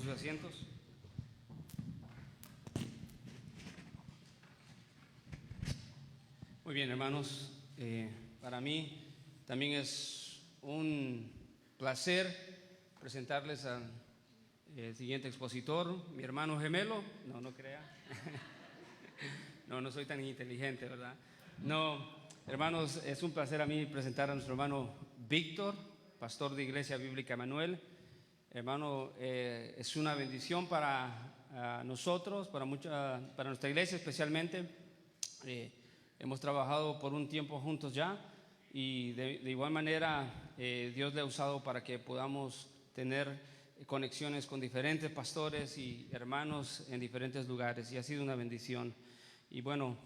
sus asientos. Muy bien, hermanos. Para mí también es un placer presentarles al siguiente expositor, mi hermano gemelo. No crea. No soy tan inteligente, ¿verdad? No, hermanos, es un placer a mí presentar a nuestro hermano Víctor, pastor de Iglesia Bíblica Emanuel. Hermano, es una bendición para nosotros, para nuestra iglesia especialmente. Hemos trabajado por un tiempo juntos ya y de igual manera Dios le ha usado para que podamos tener conexiones con diferentes pastores y hermanos en diferentes lugares, y ha sido una bendición. Y bueno,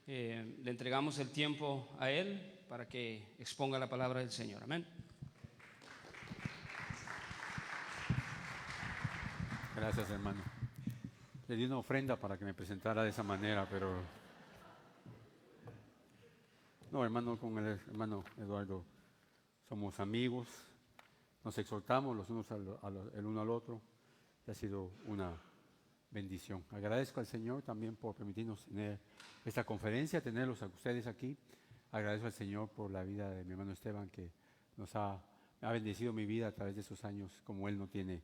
le entregamos el tiempo a él para que exponga la palabra del Señor. Amén. Gracias, hermano. Le di una ofrenda para que me presentara de esa manera, pero no, hermano, con el hermano Eduardo somos amigos, nos exhortamos los unos el uno al otro, y ha sido una bendición. Agradezco al Señor también por permitirnos tener esta conferencia, tenerlos a ustedes aquí. Agradezco al Señor por la vida de mi hermano Esteban, que ha bendecido mi vida a través de esos años como él no tiene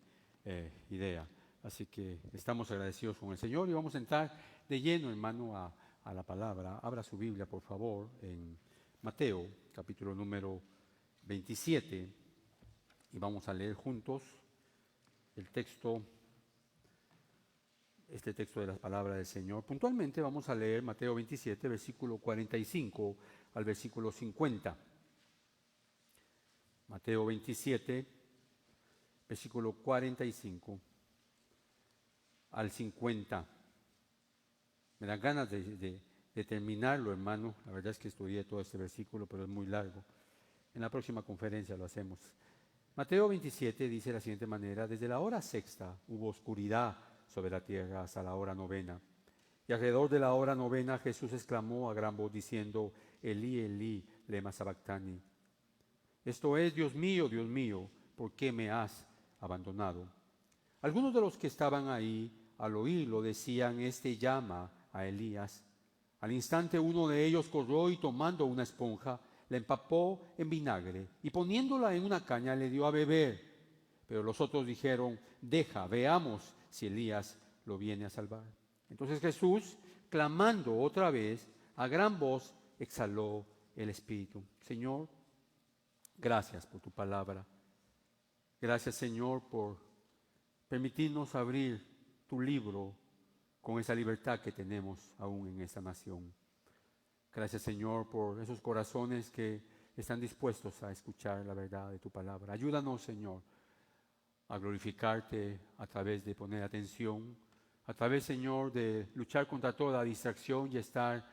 idea. Así que estamos agradecidos con el Señor y vamos a entrar de lleno, hermano, a la palabra. Abra su Biblia, por favor, en Mateo, capítulo número 27, y vamos a leer juntos este texto de las palabras del Señor. Puntualmente vamos a leer Mateo 27, versículo 45 al versículo 50. Mateo 27, versículo 45 al 50. Me dan ganas de terminarlo, hermano. La verdad es que estudié todo este versículo, pero es muy largo. En la próxima conferencia lo hacemos. Mateo 27 dice de la siguiente manera: desde la hora sexta hubo oscuridad sobre la tierra hasta la hora novena. Y alrededor de la hora novena Jesús exclamó a gran voz diciendo: Elí, Elí, lema sabactani. Esto es: Dios mío, ¿por qué me has abandonado? Algunos de los que estaban ahí al oírlo decían: este llama a Elías. Al instante uno de ellos corrió y tomando una esponja la empapó en vinagre y poniéndola en una caña le dio a beber. Pero los otros dijeron: deja, veamos si Elías lo viene a salvar. Entonces Jesús, clamando otra vez a gran voz, exhaló el espíritu. Señor, gracias por tu palabra. Gracias, Señor, por permitirnos abrir tu libro con esa libertad que tenemos aún en esta nación. Gracias, Señor, por esos corazones que están dispuestos a escuchar la verdad de tu palabra. Ayúdanos, Señor, a glorificarte a través de poner atención, a través, Señor, de luchar contra toda distracción y estar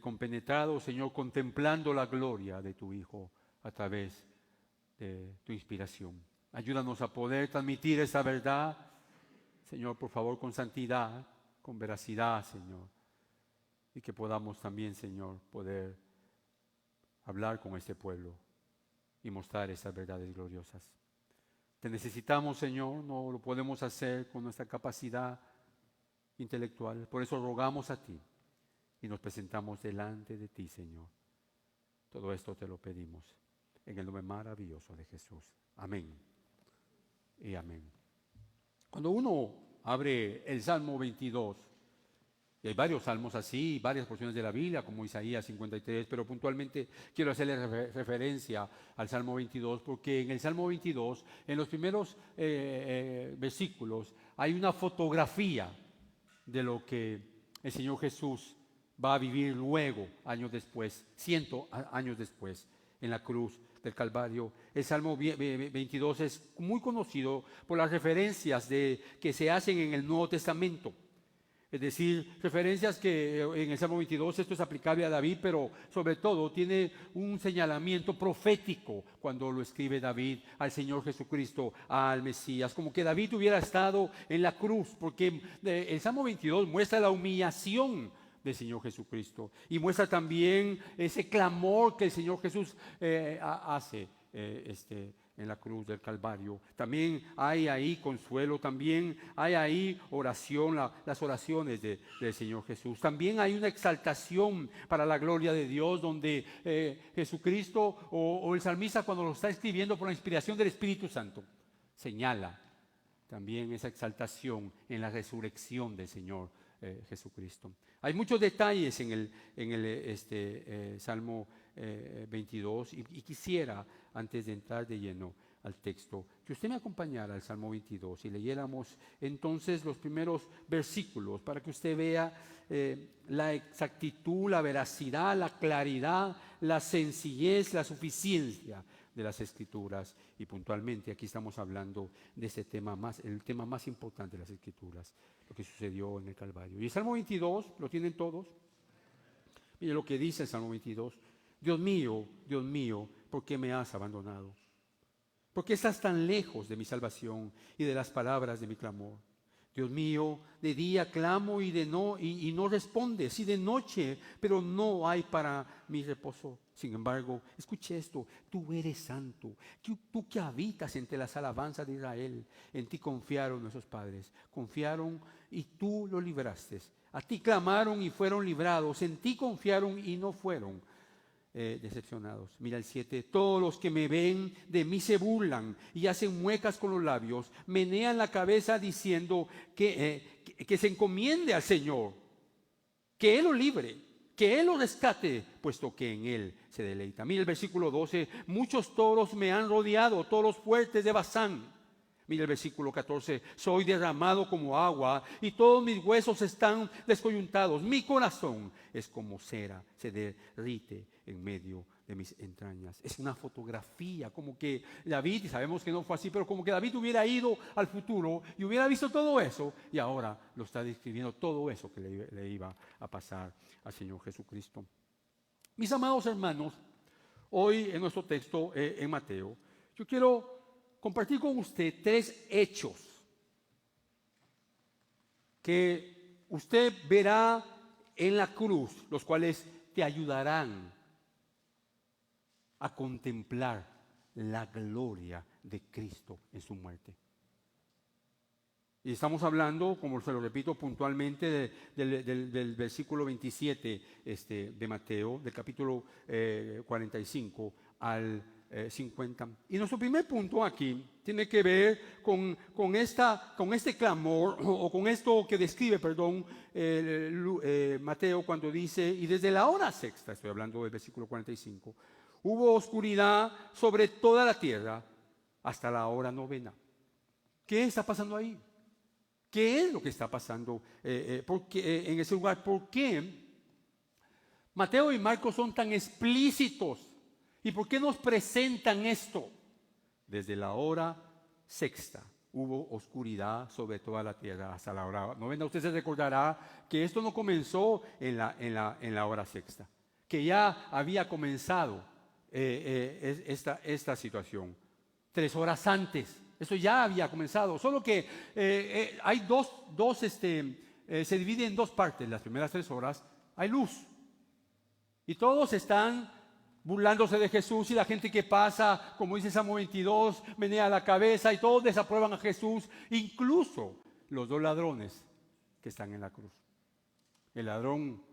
compenetrados, Señor, contemplando la gloria de tu Hijo a través de tu inspiración. Ayúdanos a poder transmitir esa verdad, Señor, por favor, con santidad, con veracidad, Señor. Y que podamos también, Señor, poder hablar con este pueblo y mostrar esas verdades gloriosas. Te necesitamos, Señor, no lo podemos hacer con nuestra capacidad intelectual. Por eso rogamos a ti y nos presentamos delante de ti, Señor. Todo esto te lo pedimos en el nombre maravilloso de Jesús. Amén y amén. Cuando uno abre el Salmo 22, y hay varios salmos así, varias porciones de la Biblia, como Isaías 53, pero puntualmente quiero hacerle referencia al Salmo 22, porque en el Salmo 22, en los primeros versículos, hay una fotografía de lo que el Señor Jesús va a vivir luego, años después, 100 años después, en la cruz del Calvario. El Salmo 22 es muy conocido por las referencias que se hacen en el Nuevo Testamento. Es decir, referencias que en el Salmo 22 esto es aplicable a David, pero sobre todo tiene un señalamiento profético cuando lo escribe David al Señor Jesucristo, al Mesías, como que David hubiera estado en la cruz, porque el Salmo 22 muestra la humillación del Señor Jesucristo y muestra también ese clamor que el Señor Jesús hace en la cruz del Calvario. También hay ahí consuelo, también hay ahí oración, las oraciones del Señor Jesús. También hay una exaltación para la gloria de Dios, donde Jesucristo o el salmista, cuando lo está escribiendo por la inspiración del Espíritu Santo, señala también esa exaltación en la resurrección del Señor Jesucristo. Hay muchos detalles en el Salmo 22 y quisiera, antes de entrar de lleno al texto, que usted me acompañara al Salmo 22 y leyéramos entonces los primeros versículos para que usted vea la exactitud, la veracidad, la claridad, la sencillez, la suficiencia de las Escrituras. Y puntualmente aquí estamos hablando de ese tema el tema más importante de las Escrituras, lo que sucedió en el Calvario. Y el Salmo 22, ¿lo tienen todos? Mire lo que dice el Salmo 22. Dios mío, ¿por qué me has abandonado? ¿Por qué estás tan lejos de mi salvación y de las palabras de mi clamor? Dios mío, de día clamo y no respondes, y de noche, pero no hay para mi reposo. Sin embargo, escuche esto: tú eres santo, tú que habitas entre las alabanzas de Israel. En ti confiaron nuestros padres, confiaron y tú los libraste. A ti clamaron y fueron librados, en ti confiaron y no fueron decepcionados. Mira el 7. Todos los que me ven de mí se burlan y hacen muecas con los labios, menean la cabeza diciendo que se encomiende al Señor, que Él lo libre, que Él lo rescate, puesto que en Él se deleita. Mira el versículo 12. Muchos toros me han rodeado, toros fuertes de Basán. Mira el versículo 14. Soy derramado como agua y todos mis huesos están descoyuntados. Mi corazón es como cera, se derrite en medio de mis entrañas. Es una fotografía, como que David, y sabemos que no fue así, pero como que David hubiera ido al futuro y hubiera visto todo eso, y ahora lo está describiendo, todo eso que le iba a pasar al Señor Jesucristo. Mis amados hermanos, hoy en nuestro texto en Mateo, yo quiero compartir con usted 3 hechos que usted verá en la cruz, los cuales te ayudarán a contemplar la gloria de Cristo en su muerte. Y estamos hablando, como se lo repito puntualmente, del versículo 27 de Mateo, del capítulo 45 al 50. Y nuestro primer punto aquí tiene que ver con este clamor, o con esto que describe, Mateo, cuando dice: y desde la hora sexta, estoy hablando del versículo 45, hubo oscuridad sobre toda la tierra hasta la hora novena. ¿Qué está pasando ahí? ¿Qué es lo que está pasando en ese lugar? ¿Por qué Mateo y Marcos son tan explícitos? ¿Y por qué nos presentan esto? Desde la hora sexta hubo oscuridad sobre toda la tierra hasta la hora novena. Usted se recordará que esto no comenzó en la hora sexta, que ya había comenzado esta situación 3 horas antes. Eso ya había comenzado, solo que hay se divide en 2 partes. Las primeras 3 horas hay luz y todos están burlándose de Jesús, y la gente que pasa, como dice Salmo 22, menea la cabeza y todos desaprueban a Jesús, incluso los 2 ladrones que están en la cruz, el ladrón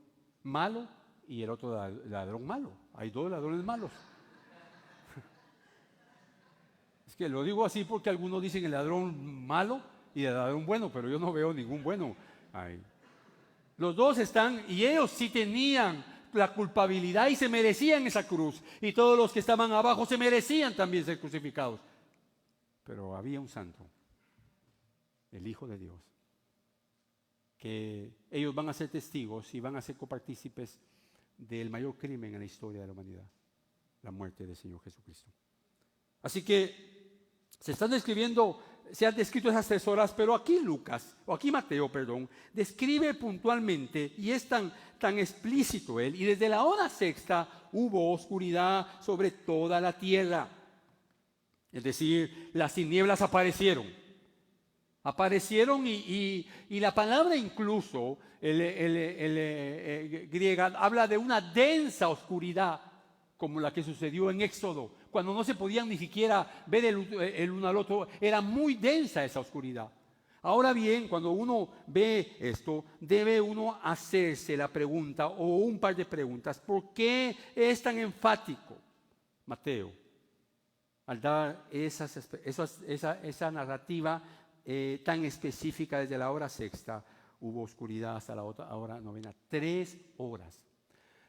malo y el otro ladrón malo. Hay 2 ladrones malos. Es que lo digo así porque algunos dicen el ladrón malo y el ladrón bueno, pero yo no veo ningún bueno ahí. Los 2 están, y ellos sí tenían la culpabilidad y se merecían esa cruz, y todos los que estaban abajo se merecían también ser crucificados. Pero había un santo, el Hijo de Dios, que ellos van a ser testigos y van a ser copartícipes del mayor crimen en la historia de la humanidad, la muerte del Señor Jesucristo. Así que se han descrito esas 3 horas, pero aquí Mateo, describe puntualmente, y es tan explícito él: y desde la hora sexta hubo oscuridad sobre toda la tierra. Es decir, las tinieblas aparecieron y la palabra incluso griega habla de una densa oscuridad, como la que sucedió en Éxodo, cuando no se podían ni siquiera ver el uno al otro. Era muy densa esa oscuridad. Ahora bien, cuando uno ve esto, debe uno hacerse la pregunta o un par de preguntas. ¿Por qué es tan enfático Mateo al dar esa narrativa tan específica? Desde la hora sexta hubo oscuridad hasta la hora novena, 3 horas.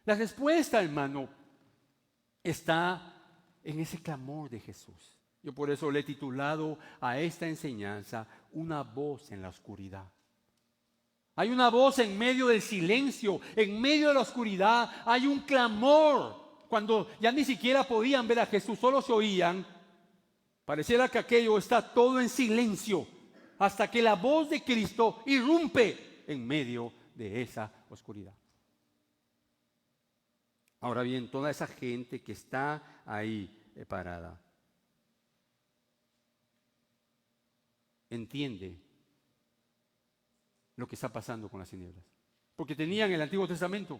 La respuesta, hermano, está en ese clamor de Jesús. Yo por eso le he titulado a esta enseñanza Una voz en la oscuridad. Hay una voz en medio del silencio, en medio de la oscuridad. Hay un clamor. Cuando ya ni siquiera podían ver a Jesús, solo se oían. Pareciera que aquello está todo en silencio hasta que la voz de Cristo irrumpe en medio de esa oscuridad. Ahora bien, toda esa gente que está ahí parada entiende lo que está pasando con las tinieblas, porque tenían el Antiguo Testamento,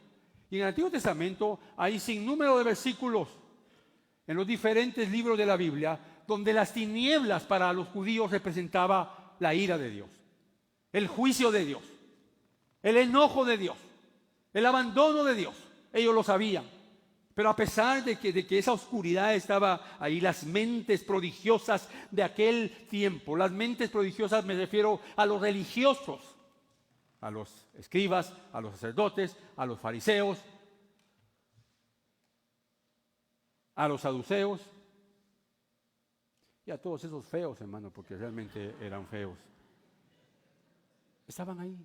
y en el Antiguo Testamento hay sinnúmero de versículos en los diferentes libros de la Biblia donde las tinieblas para los judíos representaba la ira de Dios, el juicio de Dios, el enojo de Dios, el abandono de Dios. Ellos lo sabían. Pero a pesar de que esa oscuridad estaba ahí, las mentes prodigiosas de aquel tiempo, las mentes prodigiosas me refiero a los religiosos, a los escribas, a los sacerdotes, a los fariseos, a los saduceos y a todos esos feos, hermano, porque realmente eran feos. Estaban ahí.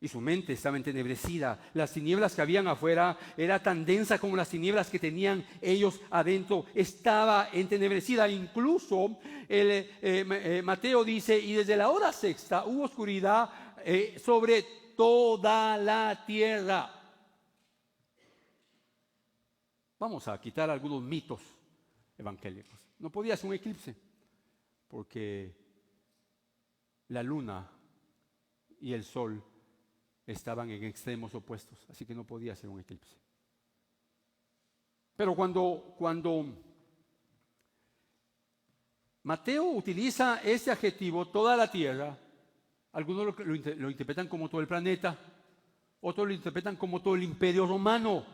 Y su mente estaba entenebrecida. Las tinieblas que habían afuera era tan densa como las tinieblas que tenían ellos adentro. Estaba entenebrecida. Incluso Mateo dice, y desde la hora sexta hubo oscuridad sobre toda la tierra. Vamos a quitar algunos mitos evangélicos. No podía ser un eclipse, porque la luna y el sol estaban en extremos opuestos, así que no podía ser un eclipse. Pero cuando Mateo utiliza ese adjetivo, toda la tierra, algunos lo interpretan como todo el planeta, otros lo interpretan como todo el imperio romano,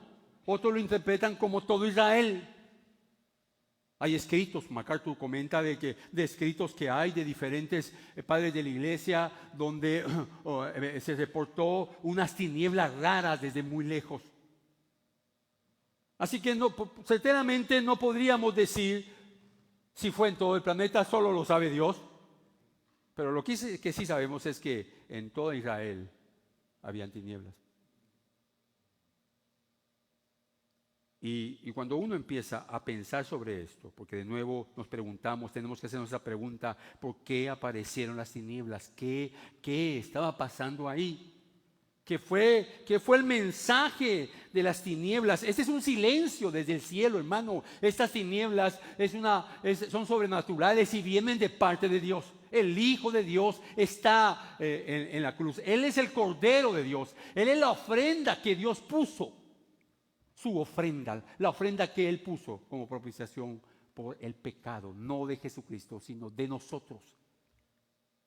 otros lo interpretan como todo Israel. Hay escritos, MacArthur comenta de escritos que hay de diferentes padres de la iglesia donde se reportó unas tinieblas raras desde muy lejos. Así que certeramente no podríamos decir si fue en todo el planeta, solo lo sabe Dios. Pero lo que sí sabemos es que en toda Israel habían tinieblas. Y cuando uno empieza a pensar sobre esto, porque de nuevo nos preguntamos, tenemos que hacernos esa pregunta, ¿por qué aparecieron las tinieblas? ¿Qué estaba pasando ahí? ¿Qué fue el mensaje de las tinieblas? Este es un silencio desde el cielo, hermano. Estas tinieblas son sobrenaturales y vienen de parte de Dios. El Hijo de Dios está en la cruz. Él es el Cordero de Dios. Él es la ofrenda que Dios puso. Su ofrenda, la ofrenda que Él puso como propiciación por el pecado, no de Jesucristo, sino de nosotros.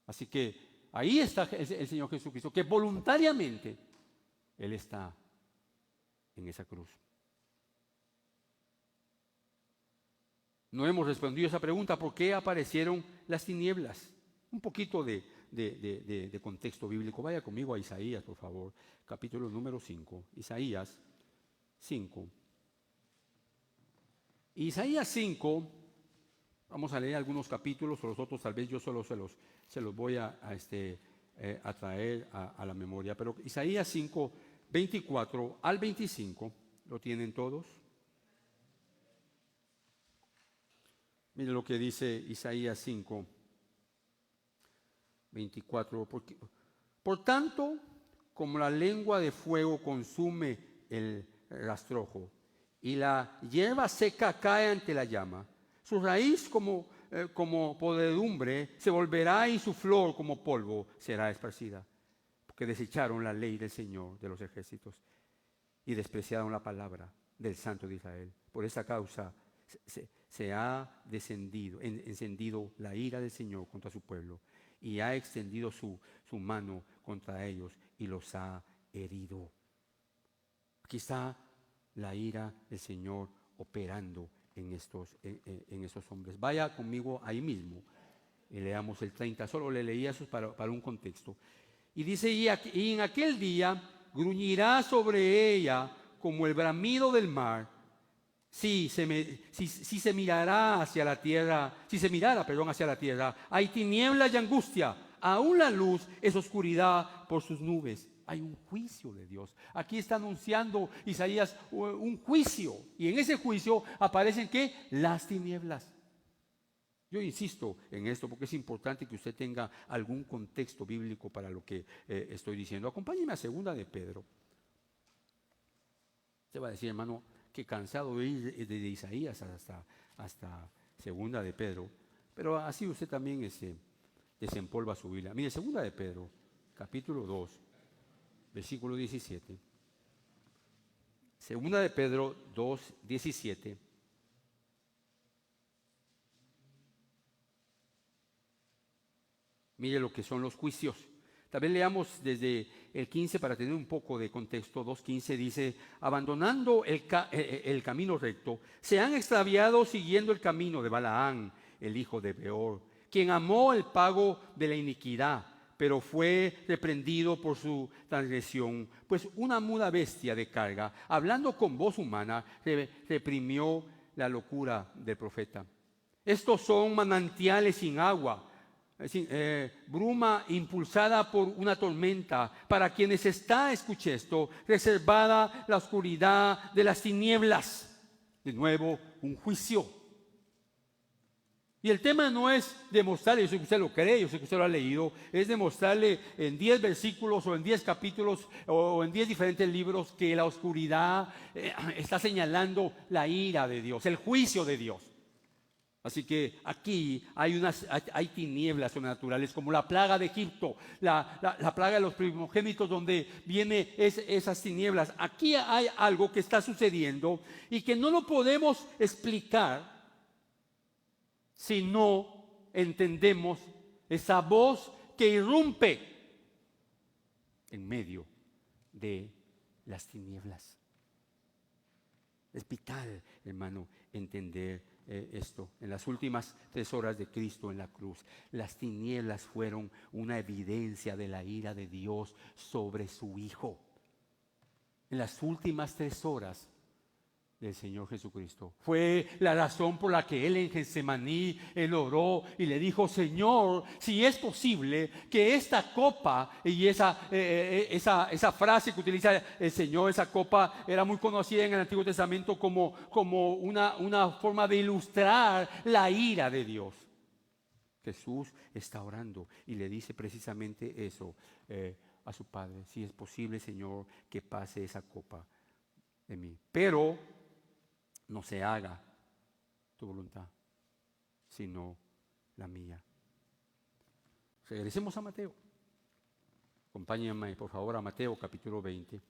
Así que ahí está el Señor Jesucristo, que voluntariamente Él está en esa cruz. No hemos respondido esa pregunta, ¿por qué aparecieron las tinieblas? Un poquito de contexto bíblico. Vaya conmigo a Isaías, por favor, capítulo número 5. Isaías 5. Isaías 5, vamos a leer algunos capítulos, o los otros tal vez yo solo se los voy a traer a la memoria. Pero Isaías 5, 24 al 25, ¿lo tienen todos? Miren lo que dice Isaías 5, 24. Por tanto, como la lengua de fuego consume el rastrojo y la hierba seca cae ante la llama, su raíz como podredumbre se volverá y su flor como polvo será esparcida, porque desecharon la ley del Señor de los ejércitos y despreciaron la palabra del Santo de Israel. Por esta causa se ha encendido la ira del Señor contra su pueblo y ha extendido su mano contra ellos y los ha herido. Aquí está la ira del Señor operando en estos hombres. Vaya conmigo ahí mismo y leamos el 30. Solo le leía eso para un contexto. Y dice, y en aquel día gruñirá sobre ella como el bramido del mar. Si se mirara hacia la tierra, hacia la tierra, hay tinieblas y angustia. Aún la luz es oscuridad por sus nubes. Hay un juicio de Dios. Aquí está anunciando Isaías un juicio. Y en ese juicio aparecen ¿qué? Las tinieblas. Yo insisto en esto porque es importante que usted tenga algún contexto bíblico para lo que estoy diciendo. Acompáñeme a 2 de Pedro. Usted va a decir, hermano, que cansado de ir desde Isaías hasta 2 de Pedro. Pero así usted también desempolva su Biblia. Mire, 2 de Pedro, capítulo 2, versículo 17. 2 de Pedro 2, 17. Mire lo que son los juicios. También leamos desde el 15 para tener un poco de contexto. 2:15 dice, abandonando el camino recto, se han extraviado siguiendo el camino de Balaán, el hijo de Beor, quien amó el pago de la iniquidad, pero fue reprendido por su transgresión, pues una muda bestia de carga, hablando con voz humana, reprimió la locura del profeta. Estos son manantiales sin agua, bruma impulsada por una tormenta, para quienes está, escuche esto, reservada la oscuridad de las tinieblas. De nuevo, un juicio. Y el tema no es demostrarle, yo sé que usted lo cree, yo sé que usted lo ha leído, es demostrarle en 10 versículos o en 10 capítulos o en 10 diferentes libros que la oscuridad está señalando la ira de Dios, el juicio de Dios. Así que aquí hay tinieblas sobrenaturales como la plaga de Egipto, la plaga de los primogénitos donde vienen esas tinieblas. Aquí hay algo que está sucediendo y que no lo podemos explicar si no entendemos esa voz que irrumpe en medio de las tinieblas. Es vital, hermano, entender esto. En las últimas 3 horas de Cristo en la cruz, las tinieblas fueron una evidencia de la ira de Dios sobre su Hijo. En las últimas 3 horas del Señor Jesucristo fue la razón por la que Él en Getsemaní, Él oró y le dijo, Señor, si es posible que esta copa, y esa frase que utiliza el Señor, esa copa era muy conocida en el Antiguo Testamento como una forma de ilustrar la ira de Dios. Jesús está orando y le dice precisamente eso a su Padre, si es posible, Señor, que pase esa copa de mí, pero no se haga tu voluntad, sino la mía. Regresemos a Mateo. Acompáñenme, por favor, a Mateo capítulo 20.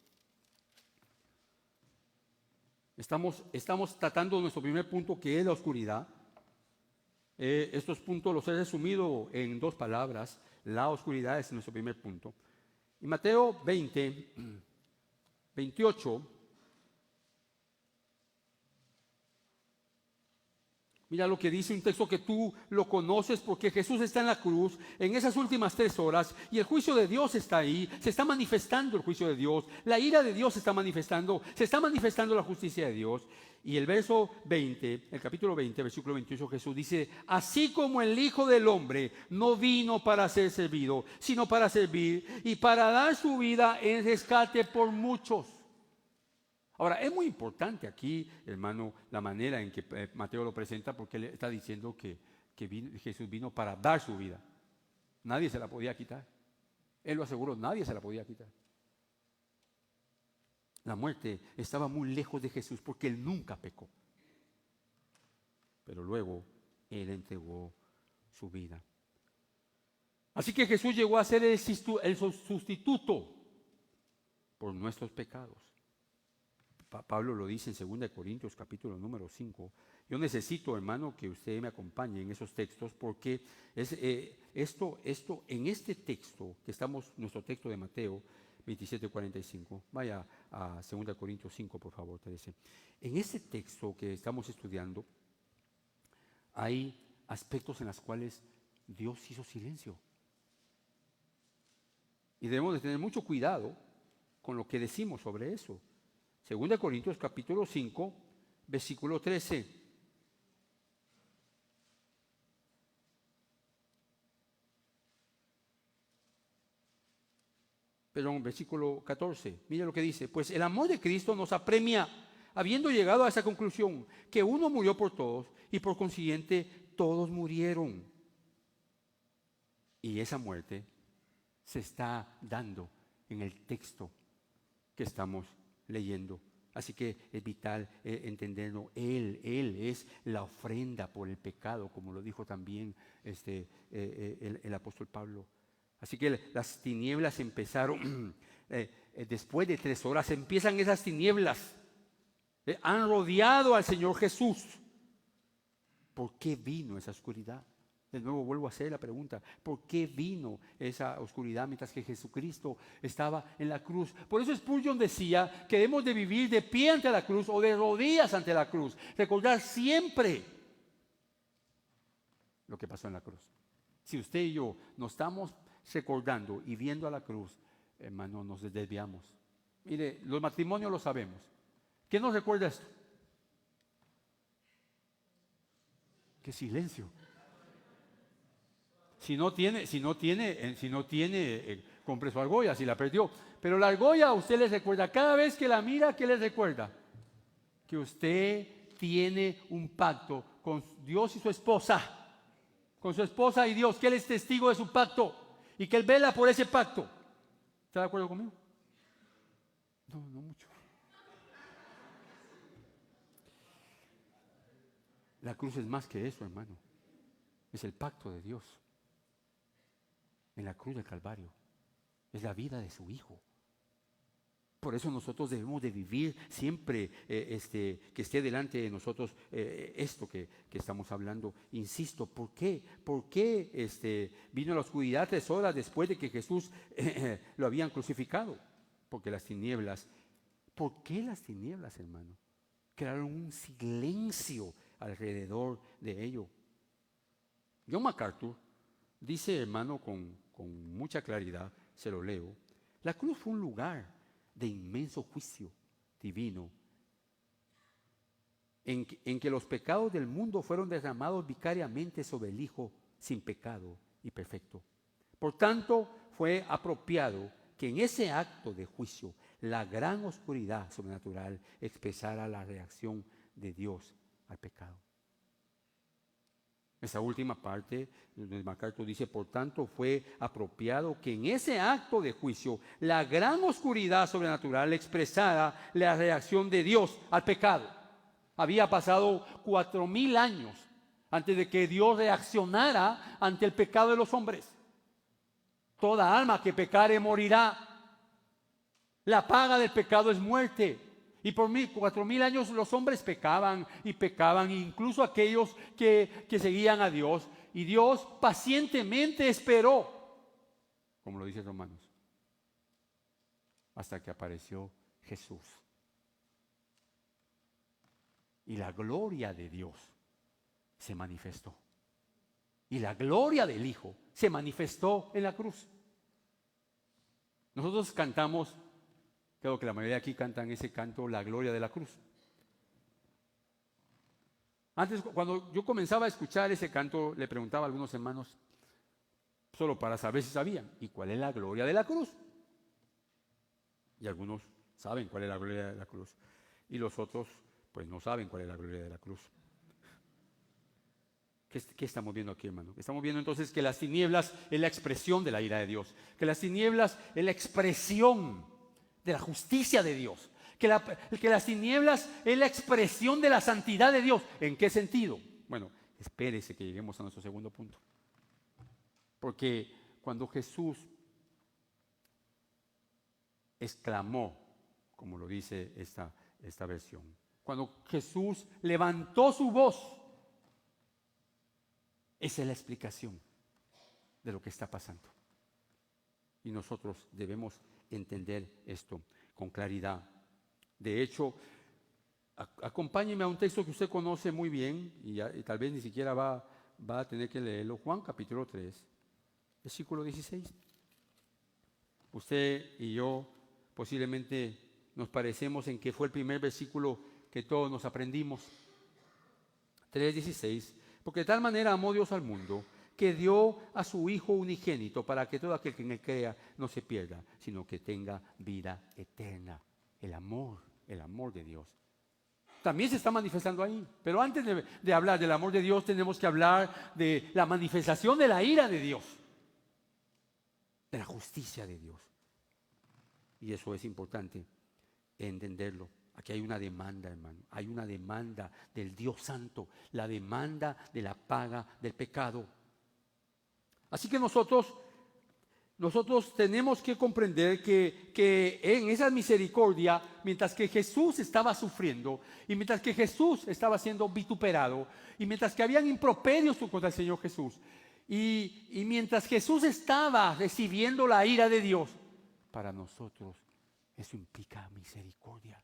Estamos tratando nuestro primer punto, que es la oscuridad. Estos puntos los he resumido en 2 palabras. La oscuridad es nuestro primer punto. Y Mateo 20, 28. Mira lo que dice un texto que tú lo conoces, porque Jesús está en la cruz en esas últimas 3 horas y el juicio de Dios está ahí. Se está manifestando el juicio de Dios, la ira de Dios se está manifestando la justicia de Dios. Y el verso 20, el capítulo 20, versículo 28, Jesús dice, así como el Hijo del Hombre no vino para ser servido, sino para servir y para dar su vida en rescate por muchos. Ahora, es muy importante aquí, hermano, la manera en que Mateo lo presenta, porque él está diciendo que Jesús vino para dar su vida. Nadie se la podía quitar. Él lo aseguró, nadie se la podía quitar. La muerte estaba muy lejos de Jesús porque él nunca pecó. Pero luego él entregó su vida. Así que Jesús llegó a ser el sustituto por nuestros pecados. Pablo lo dice en 2 Corintios capítulo número 5. Yo necesito, hermano, que usted me acompañe en esos textos porque esto en este texto que estamos, nuestro texto de Mateo 27:45, vaya a 2 Corintios 5, por favor, Teresa. En este texto que estamos estudiando hay aspectos en los cuales Dios hizo silencio. Y debemos de tener mucho cuidado con lo que decimos sobre eso. 2 Corintios capítulo 5, versículo 13. Perdón, versículo 14. Mire lo que dice. Pues el amor de Cristo nos apremia, habiendo llegado a esa conclusión, que uno murió por todos y por consiguiente todos murieron. Y esa muerte se está dando en el texto que estamos leyendo. Así que es vital entenderlo. Él es la ofrenda por el pecado, como lo dijo también el apóstol Pablo. Así que las tinieblas empezaron, después de 3 horas empiezan esas tinieblas. Han rodeado al Señor Jesús. ¿Por qué vino esa oscuridad? De nuevo vuelvo a hacer la pregunta, ¿por qué vino esa oscuridad mientras que Jesucristo estaba en la cruz? Por eso Spurgeon decía que debemos de vivir de pie ante la cruz o de rodillas ante la cruz. Recordar siempre lo que pasó en la cruz. Si usted y yo nos estamos recordando y viendo a la cruz, hermano, nos desviamos. Mire, los matrimonios lo sabemos. ¿Qué nos recuerda esto? ¡Qué silencio! Si no tiene, compre su argolla, si la perdió. Pero la argolla a usted le recuerda, cada vez que la mira, ¿qué le recuerda? Que usted tiene un pacto con Dios y su esposa. Con su esposa y Dios, que Él es testigo de su pacto y que Él vela por ese pacto. ¿Está de acuerdo conmigo? No mucho. La cruz es más que eso, hermano. Es el pacto de Dios. En la cruz del Calvario. Es la vida de su Hijo. Por eso nosotros debemos de vivir siempre que esté delante de nosotros esto que estamos hablando. Insisto, ¿por qué? ¿Por qué vino la oscuridad 3 horas después de que Jesús lo habían crucificado? Porque las tinieblas. ¿Por qué las tinieblas, hermano? Crearon un silencio alrededor de ello. John MacArthur dice, hermano, con mucha claridad, se lo leo, la cruz fue un lugar de inmenso juicio divino, en que los pecados del mundo fueron derramados vicariamente sobre el Hijo sin pecado y perfecto. Por tanto, fue apropiado que en ese acto de juicio la gran oscuridad sobrenatural expresara la reacción de Dios al pecado. Esa última parte, donde MacArthur dice, por tanto fue apropiado que en ese acto de juicio la gran oscuridad sobrenatural expresara la reacción de Dios al pecado. Había pasado 4,000 años antes de que Dios reaccionara ante el pecado de los hombres. Toda alma que pecare morirá. La paga del pecado es muerte. Y por 4,000 años los hombres pecaban, incluso aquellos que seguían a Dios. Y Dios pacientemente esperó, como lo dice Romanos, hasta que apareció Jesús. Y la gloria de Dios se manifestó. Y la gloria del Hijo se manifestó en la cruz. Nosotros cantamos, creo que la mayoría de aquí cantan ese canto, la gloria de la cruz. Antes, cuando yo comenzaba a escuchar ese canto, le preguntaba a algunos hermanos, solo para saber si sabían, ¿y cuál es la gloria de la cruz? Y algunos saben cuál es la gloria de la cruz. Y los otros, pues no saben cuál es la gloria de la cruz. ¿Qué estamos viendo aquí, hermano? Estamos viendo entonces que las tinieblas es la expresión de la ira de Dios. Que las tinieblas es la expresión de la justicia de Dios. Que las tinieblas es la expresión de la santidad de Dios. ¿En qué sentido? Bueno, espérese que lleguemos a nuestro segundo punto. Porque cuando Jesús exclamó, como lo dice esta versión. Cuando Jesús levantó su voz, esa es la explicación de lo que está pasando. Y nosotros debemos entender esto con claridad. De hecho, acompáñeme a un texto que usted conoce muy bien y tal vez ni siquiera va a tener que leerlo. Juan capítulo 3, versículo 16. Usted y yo posiblemente nos parecemos en que fue el primer versículo que todos nos aprendimos. 3:16. Porque de tal manera amó Dios al mundo que dio a su Hijo unigénito para que todo aquel que en él crea no se pierda, sino que tenga vida eterna. El amor de Dios. También se está manifestando ahí. Pero antes de hablar del amor de Dios, tenemos que hablar de la manifestación de la ira de Dios, de la justicia de Dios. Y eso es importante entenderlo. Aquí hay una demanda, hermano. Hay una demanda del Dios Santo, la demanda de la paga del pecado. Así que nosotros tenemos que comprender que en esa misericordia, mientras que Jesús estaba sufriendo, y mientras que Jesús estaba siendo vituperado, y mientras que habían improperios contra el Señor Jesús, y mientras Jesús estaba recibiendo la ira de Dios, para nosotros eso implica misericordia.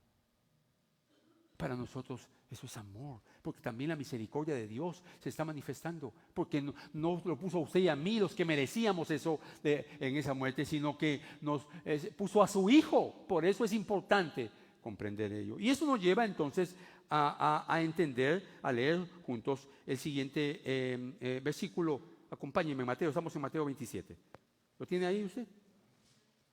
Para nosotros eso es amor, porque también la misericordia de Dios se está manifestando, porque no lo puso a usted y a mí los que merecíamos eso en esa muerte, sino que nos puso a su Hijo. Por eso es importante comprender ello. Y eso nos lleva entonces a entender, a leer juntos el siguiente versículo. Acompáñenme, Mateo, estamos en Mateo 27. ¿Lo tiene ahí usted?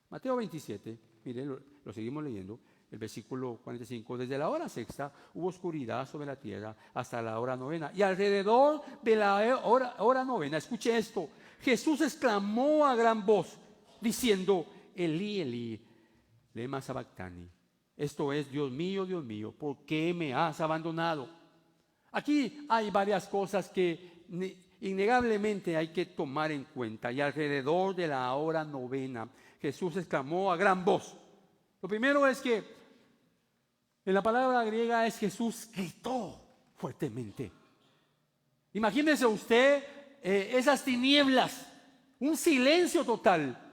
Mateo 27, miren, lo seguimos leyendo. El versículo 45, desde la hora sexta hubo oscuridad sobre la tierra hasta la hora novena. Y alrededor de la hora novena, escuche esto, Jesús exclamó a gran voz, diciendo, Elí, Elí, lema sabactani. Esto es, Dios mío, ¿por qué me has abandonado? Aquí hay varias cosas que innegablemente hay que tomar en cuenta. Y alrededor de la hora novena, Jesús exclamó a gran voz. Lo primero es que en la palabra griega es Jesús gritó fuertemente. Imagínese usted esas tinieblas, un silencio total.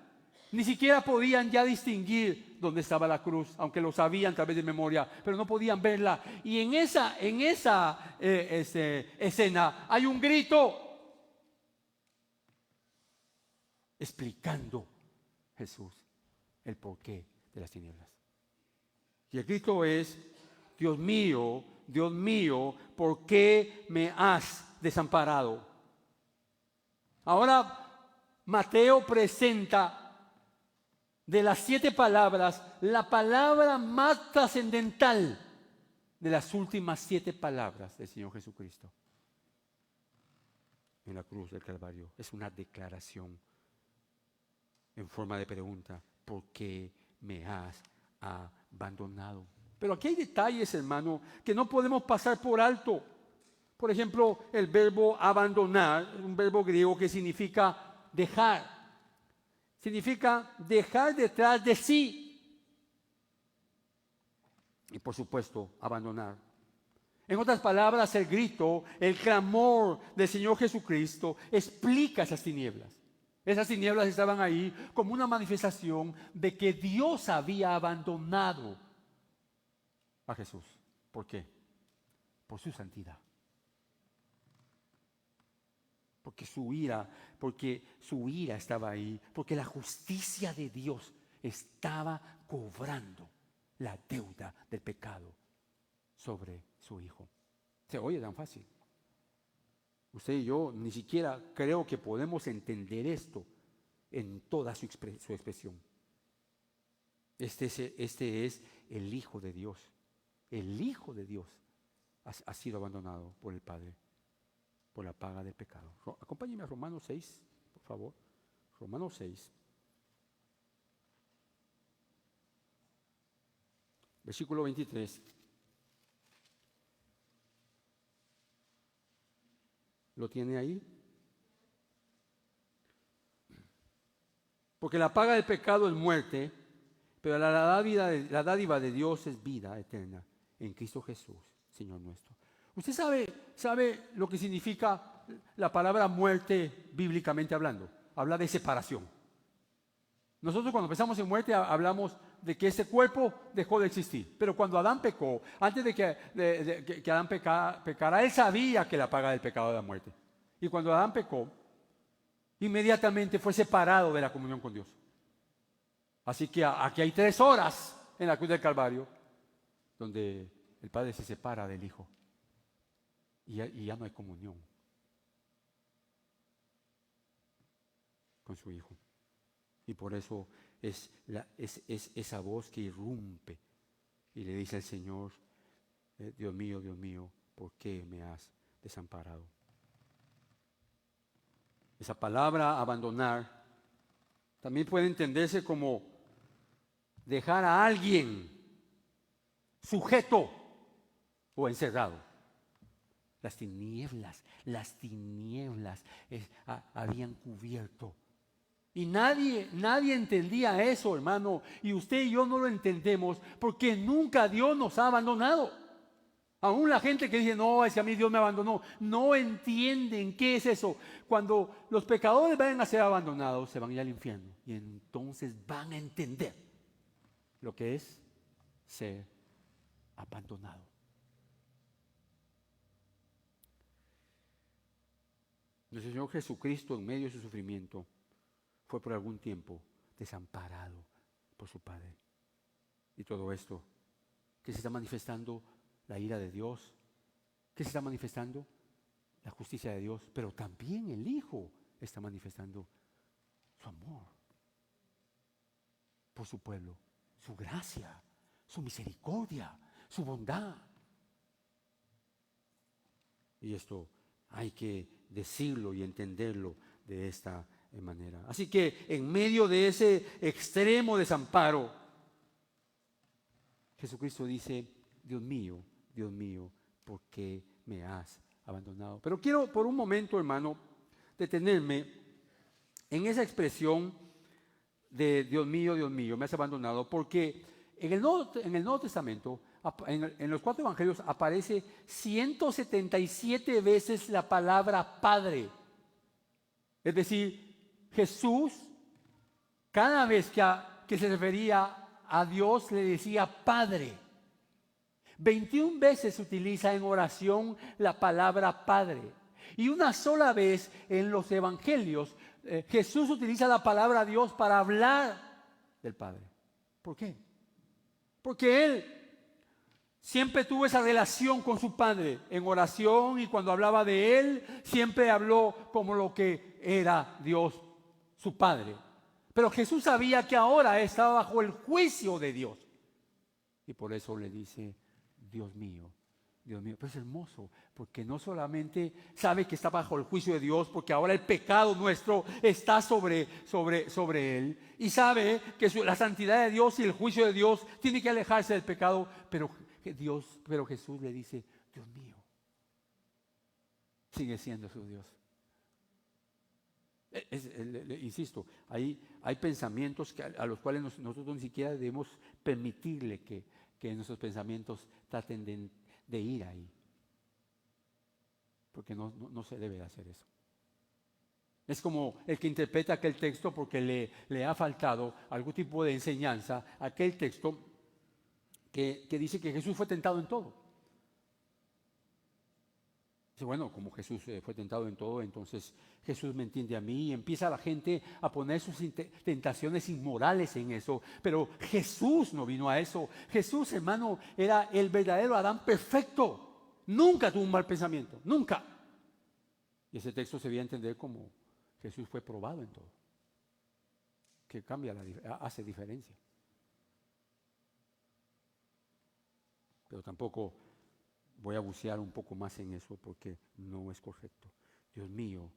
Ni siquiera podían ya distinguir dónde estaba la cruz, aunque lo sabían a través de memoria, pero no podían verla. Y en esa escena hay un grito explicando Jesús el porqué de las tinieblas. Y el grito es, Dios mío, ¿por qué me has desamparado? Ahora Mateo presenta de las 7 palabras la palabra más trascendental de las últimas 7 palabras del Señor Jesucristo en la cruz del Calvario. Es una declaración en forma de pregunta, ¿por qué me has abandonado? Pero aquí hay detalles, hermano, que no podemos pasar por alto. Por ejemplo, el verbo abandonar, un verbo griego que significa dejar. Significa dejar detrás de sí. Y por supuesto, abandonar. En otras palabras, el grito, el clamor del Señor Jesucristo explica esas tinieblas. Esas tinieblas estaban ahí como una manifestación de que Dios había abandonado a Jesús. ¿Por qué? Por su santidad. Porque su ira estaba ahí, porque la justicia de Dios estaba cobrando la deuda del pecado sobre su Hijo. Se oye tan fácil. Usted y yo ni siquiera creo que podemos entender esto en toda su expresión. Este es el Hijo de Dios. El Hijo de Dios ha sido abandonado por el Padre, por la paga del pecado. Acompáñenme a Romanos 6, por favor. Romanos 6. Versículo 23. ¿Lo tiene ahí? Porque la paga del pecado es muerte, pero la dádiva de Dios es vida eterna en Cristo Jesús, Señor nuestro. ¿Usted sabe lo que significa la palabra muerte bíblicamente hablando? Habla de separación. Nosotros cuando pensamos en muerte hablamos de que ese cuerpo dejó de existir. Pero cuando Adán pecó, antes de que Adán pecara, él sabía que la paga del pecado era la muerte. Y cuando Adán pecó, inmediatamente fue separado de la comunión con Dios. Así que aquí hay 3 horas en la cruz del Calvario donde el Padre se separa del Hijo y ya no hay comunión con su Hijo. Y por eso es esa voz que irrumpe y le dice al Señor, Dios mío, ¿por qué me has desamparado? Esa palabra abandonar también puede entenderse como dejar a alguien sujeto o encerrado. Las tinieblas habían cubierto. Y nadie entendía eso, hermano. Y usted y yo no lo entendemos porque nunca Dios nos ha abandonado. Aún la gente que dice, no, es que a mí Dios me abandonó, no entienden qué es eso. Cuando los pecadores vayan a ser abandonados, se van a ir al infierno. Y entonces van a entender lo que es ser abandonado. Nuestro Señor Jesucristo, en medio de su sufrimiento, fue por algún tiempo desamparado por su Padre. Y todo esto, que se está manifestando la ira de Dios, que se está manifestando la justicia de Dios, pero también el Hijo está manifestando su amor por su pueblo, su gracia, su misericordia, su bondad. Y esto hay que decirlo y entenderlo de esta manera. Así que en medio de ese extremo desamparo, Jesucristo dice, Dios mío, ¿por qué me has abandonado? Pero quiero por un momento, hermano, detenerme en esa expresión de Dios mío, me has abandonado, porque en el Nuevo Testamento, en los 4 evangelios aparece 177 veces la palabra Padre. Es decir, Jesús, cada vez que se refería a Dios, le decía Padre. 21 veces utiliza en oración la palabra Padre. Y una sola vez en los evangelios, Jesús utiliza la palabra Dios para hablar del Padre. ¿Por qué? Porque Él siempre tuvo esa relación con su Padre en oración, y cuando hablaba de Él, siempre habló como lo que era Dios, su Padre. Pero Jesús sabía que ahora estaba bajo el juicio de Dios. Y por eso le dice, Dios mío. Pero es hermoso, porque no solamente sabe que está bajo el juicio de Dios, porque ahora el pecado nuestro está sobre Él. Y sabe que la santidad de Dios y el juicio de Dios tiene que alejarse del pecado. Pero Jesús le dice, Dios mío. Sigue siendo su Dios. Insisto, hay pensamientos a los cuales nosotros ni siquiera debemos permitirle que nuestros pensamientos traten de ir ahí, porque no se debe hacer eso. Es como el que interpreta aquel texto porque le ha faltado algún tipo de enseñanza a aquel texto que dice que Jesús fue tentado en todo. Dice, bueno, como Jesús fue tentado en todo, entonces Jesús me entiende a mí, y empieza la gente a poner sus tentaciones inmorales en eso. Pero Jesús no vino a eso. Jesús, hermano, era el verdadero Adán perfecto. Nunca tuvo un mal pensamiento, nunca. Y ese texto se debe entender como Jesús fue probado en todo, que hace diferencia. Pero tampoco voy a bucear un poco más en eso porque no es correcto. Dios mío.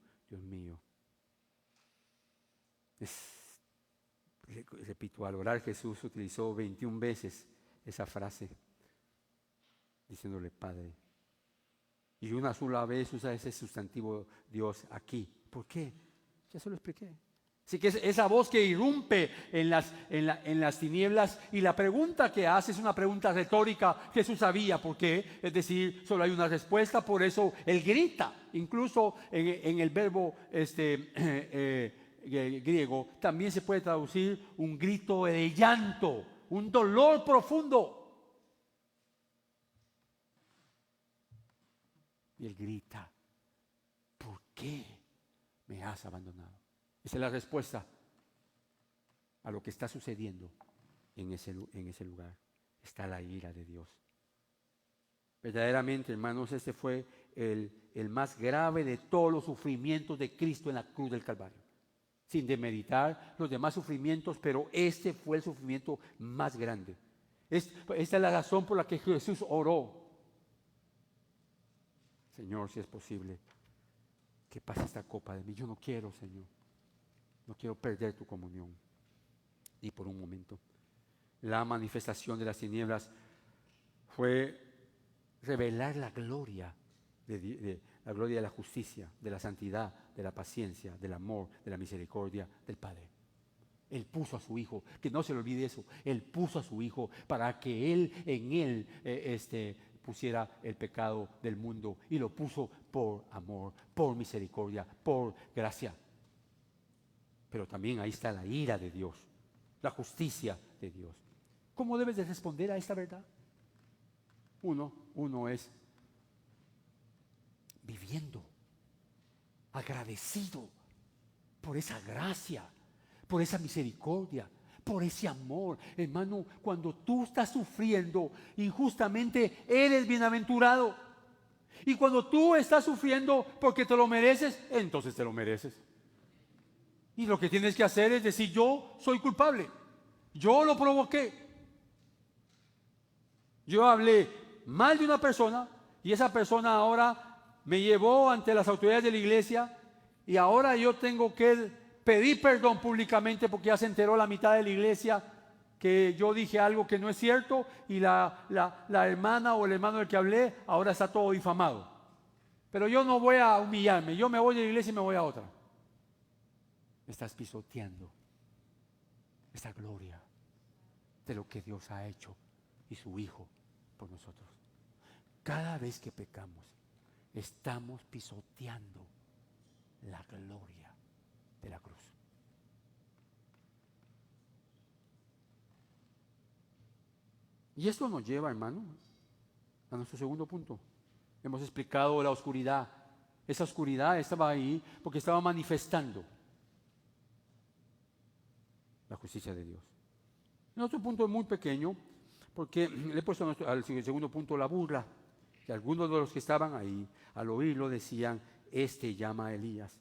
Repito, al orar Jesús utilizó 21 veces esa frase, diciéndole Padre. Y una sola vez usa ese sustantivo Dios aquí. ¿Por qué? Ya se lo expliqué. Así que es esa voz que irrumpe en las tinieblas, y la pregunta que hace es una pregunta retórica. Jesús sabía por qué, es decir, solo hay una respuesta, por eso Él grita. Incluso en el verbo griego también se puede traducir un grito de llanto, un dolor profundo. Y Él grita: ¿por qué me has abandonado? Esa es la respuesta a lo que está sucediendo en ese lugar. Está la ira de Dios. Verdaderamente, hermanos, este fue el más grave de todos los sufrimientos de Cristo en la cruz del Calvario. Sin demeritar los demás sufrimientos, pero este fue el sufrimiento más grande. Esta es la razón por la que Jesús oró: Señor, si es posible, que pase esta copa de mí. Yo no quiero, Señor. No quiero perder tu comunión, ni por un momento. La manifestación de las tinieblas fue revelar la gloria la gloria de la justicia, de la santidad, de la paciencia, del amor, de la misericordia del Padre. Él puso a su Hijo, que no se le olvide eso. Él puso a su Hijo para que en él pusiera el pecado del mundo, y lo puso por amor, por misericordia, por gracia. Pero también ahí está la ira de Dios, la justicia de Dios. ¿Cómo debes de responder a esta verdad? Uno es viviendo agradecido por esa gracia, por esa misericordia, por ese amor. Hermano, cuando tú estás sufriendo injustamente, eres bienaventurado. Y cuando tú estás sufriendo porque te lo mereces, entonces te lo mereces. Y lo que tienes que hacer es decir: yo soy culpable, yo lo provoqué. Yo hablé mal de una persona, y esa persona ahora me llevó ante las autoridades de la iglesia, y ahora yo tengo que pedir perdón públicamente porque ya se enteró la mitad de la iglesia que yo dije algo que no es cierto, y la hermana o el hermano del que hablé ahora está todo difamado. Pero yo no voy a humillarme, yo me voy de la iglesia y me voy a otra. Estás pisoteando esta gloria de lo que Dios ha hecho y su Hijo por nosotros. Cada vez que pecamos, estamos pisoteando la gloria de la cruz. Y esto nos lleva, hermano, a nuestro segundo punto. Hemos explicado la oscuridad. Esa oscuridad estaba ahí porque estaba manifestando la justicia de Dios. Nuestro punto es muy pequeño, porque le he puesto al segundo punto la burla, que algunos de los que estaban ahí al oírlo decían: este llama a Elías.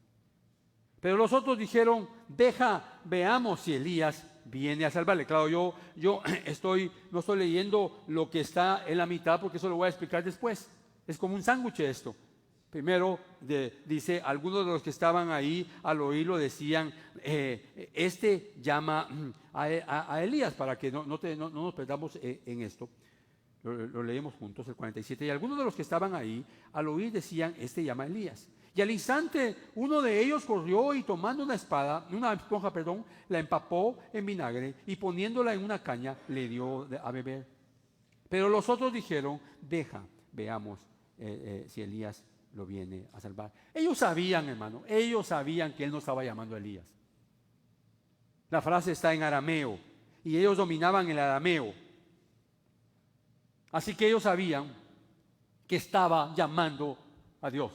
Pero los otros dijeron: veamos si Elías viene a salvarle. Claro, yo no estoy leyendo lo que está en la mitad, porque eso lo voy a explicar después. Es como un sándwich esto. Primero dice: algunos de los que estaban ahí al oírlo decían: este llama a Elías, para que no nos perdamos en esto. Lo leemos juntos, el 47. Y algunos de los que estaban ahí al oír decían: este llama a Elías. Y al instante uno de ellos corrió y, tomando una esponja, la empapó en vinagre y, poniéndola en una caña, le dio a beber. Pero los otros dijeron: veamos si Elías lo viene a salvar. Ellos sabían, hermano, que él no estaba llamando a Elías. La frase está en arameo y ellos dominaban el arameo. Así que ellos sabían que estaba llamando a Dios,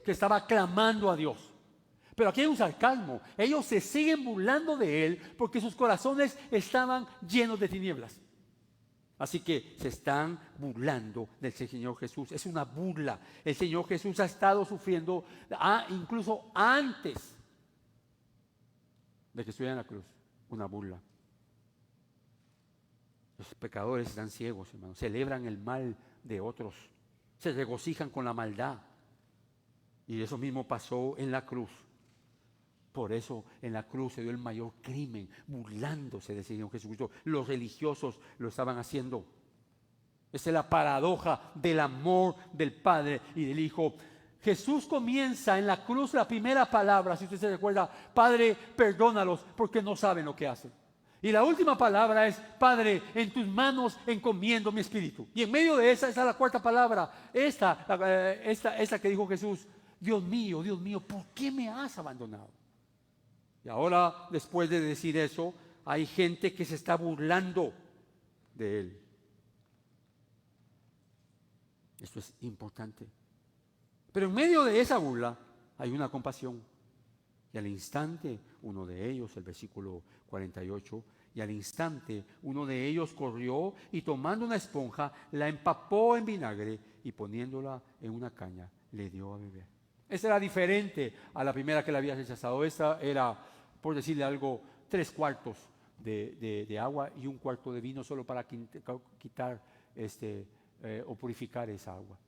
que estaba clamando a Dios. Pero aquí hay un sarcasmo. Ellos se siguen burlando de él porque sus corazones estaban llenos de tinieblas. Así que se están burlando del Señor Jesús. Es una burla. El Señor Jesús ha estado sufriendo incluso antes de que estuviera en la cruz. Una burla. Los pecadores están ciegos, hermanos. Celebran el mal de otros. Se regocijan con la maldad. Y eso mismo pasó en la cruz. Por eso en la cruz se dio el mayor crimen, burlándose del Señor Jesucristo. Los religiosos lo estaban haciendo. Esa es la paradoja del amor del Padre y del Hijo. Jesús comienza en la cruz la primera palabra, si usted se recuerda, Padre, perdónalos porque no saben lo que hacen. Y la última palabra es, Padre, en tus manos encomiendo mi espíritu. Y en medio de esa está la cuarta palabra, esta que dijo Jesús, Dios mío, ¿por qué me has abandonado? Y ahora, después de decir eso, hay gente que se está burlando de él. Esto es importante. Pero en medio de esa burla hay una compasión. Y al instante, uno de ellos, el versículo 48, y al instante uno de ellos corrió y tomando una esponja, la empapó en vinagre y poniéndola en una caña, le dio a beber. Esta era diferente a la primera que le había rechazado. Esta era, por decirle algo, 3/4 de agua y 1/4 de vino, solo para quitar o purificar esa agua.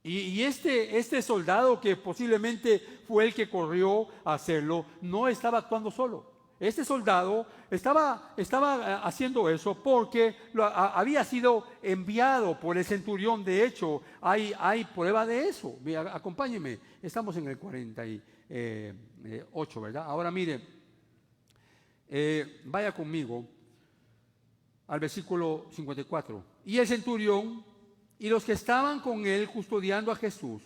Y este soldado, que posiblemente fue el que corrió a hacerlo, no estaba actuando solo. Este soldado estaba haciendo eso porque había sido enviado por el centurión. De hecho, hay prueba de eso. Acompáñenme, estamos en el 48, ¿verdad? Ahora mire, vaya conmigo al versículo 54. Y el centurión y los que estaban con él custodiando a Jesús,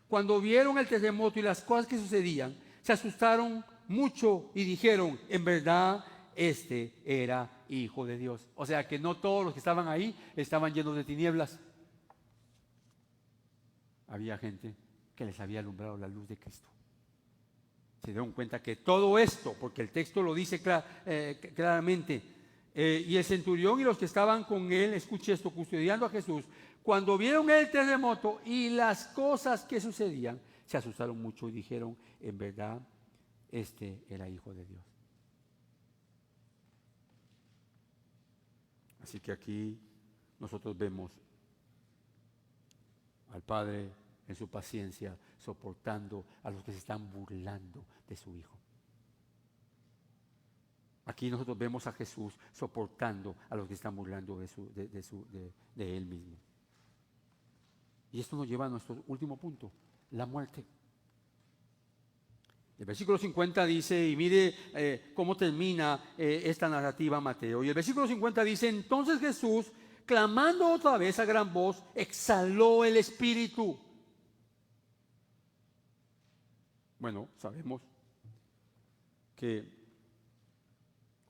cuando vieron el terremoto y las cosas que sucedían, se asustaron mucho y dijeron, en verdad, este era Hijo de Dios. O sea que no todos los que estaban ahí estaban llenos de tinieblas. Había gente que les había alumbrado la luz de Cristo. Se dieron cuenta que todo esto, porque el texto lo dice claramente, y el centurión y los que estaban con él, escuche esto, custodiando a Jesús, cuando vieron el terremoto y las cosas que sucedían, se asustaron mucho y dijeron, en verdad, este era Hijo de Dios. Así que aquí nosotros vemos al Padre en su paciencia, soportando a los que se están burlando de su Hijo. Aquí nosotros vemos a Jesús soportando a los que están burlando de Él mismo. Y esto nos lleva a nuestro último punto, la muerte. El versículo 50 dice, y mire cómo termina esta narrativa Mateo. Y el versículo 50 dice, entonces Jesús, clamando otra vez a gran voz, exhaló el espíritu. Bueno, sabemos que